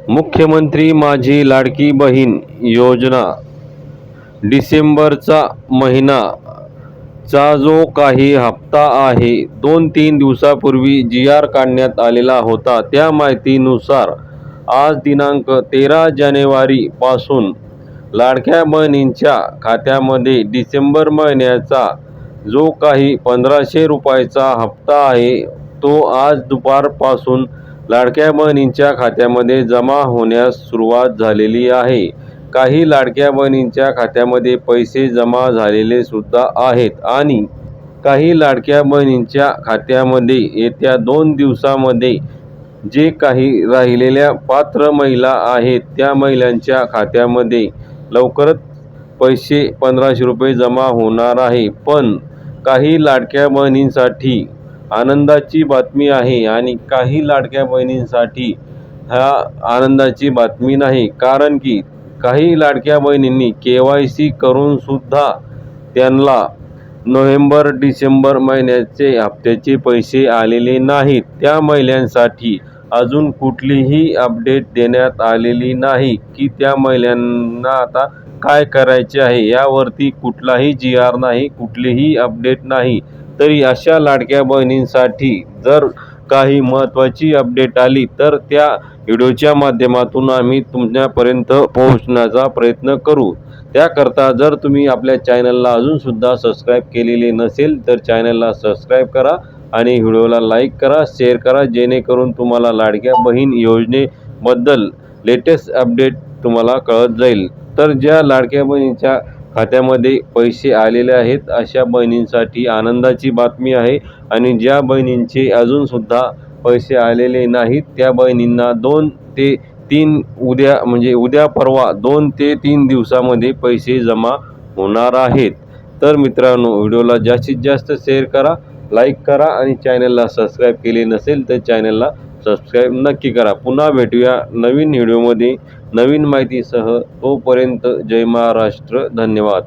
मुख्यमंत्री माझी लाडकी बहीण योजना डिसेंबरचा महिना चा जो काही हप्ता आहे 2-3 दिवसापूर्वी जी.आर. काढण्यात आलेला होता. त्या माहितीनुसार आज दिनांक 13 जानेवारी पासून लाडक्या बहिणींच्या खात्यामध्ये डिसेंबर महिन्याचा जो काही 1500 रुपयाचा हप्ता आहे तो आज दुपारपासून लाडक्या बहिणींच्या खात्यामध्ये जमा होण्यास सुरुवात झालेली आहे. काही लाडक्या बहिणींच्या खात्यामध्ये पैसे जमा झालेले सुद्धा आहेत आणि काही लाडक्या बहिणींच्या खात्यामध्ये येत्या 2 दिवसामध्ये जे काही राहिलेल्या पात्र महिला आहेत त्या महिलांच्या खात्यामध्ये लवकरच पैसे 1500 रुपये जमा होणार आहे. पण काही लाडक्या बहिणींसाठी आनंदाची बातमी आहे आणि काही लाडक्या बहिणींसाठी ह्या आनंदाची बातमी नाही. कारण की काही लाडक्या बहिणींनी KYC करून सुद्धा त्यांना नोव्हेंबर-डिसेंबर महिन्याचे हप्त्याचे पैसे आलेले नाहीत. त्या महिलांसाठी अजून कुठलीही अपडेट देण्यात आलेली नाही की त्या महिलांना आता काय करायचे आहे. यावरती कुठलाही जी.आर. नाही, कुठलीही अपडेट नाही. तरी अशा लाडक्या बहिणींसाठी जर काही महत्त्वाची अपडेट आली तर त्या व्हिडिओच्या माध्यमातून आम्ही तुमच्यापर्यंत पोहोचण्याचा प्रयत्न करू. त्याकरता जर तुम्ही आपल्या चॅनलला अजूनसुद्धा सबस्क्राईब केलेले नसेल तर चॅनलला सबस्क्राईब करा आणि व्हिडिओला लाईक करा, शेअर करा, जेणेकरून तुम्हाला लाडक्या बहीण योजनेबद्दल लेटेस्ट अपडेट तुम्हाला कळत जाईल. तर ज्या लाडक्या बहिणींच्या खात्यामध्ये पैसे आलेले आहेत अशा बहिणींसाठी आनंदाची बातमी आहे आणि ज्या बहिणींचे अजूनसुद्धा पैसे आलेले नाहीत त्या बहिणींना 2 ते 3 उद्या परवा 2 ते 3 दिवसामध्ये पैसे जमा होणार आहेत. तर मित्रांनो, व्हिडिओला जास्तीत जास्त शेअर करा, लाईक करा आणि चॅनलला सबस्क्राईब केले नसेल तर चॅनलला सबस्क्राईब नक्की करा. पुन्हा भेटूया नवीन व्हिडिओमध्ये नवीन माहितीसह. तोपर्यंत जय महाराष्ट्र. धन्यवाद.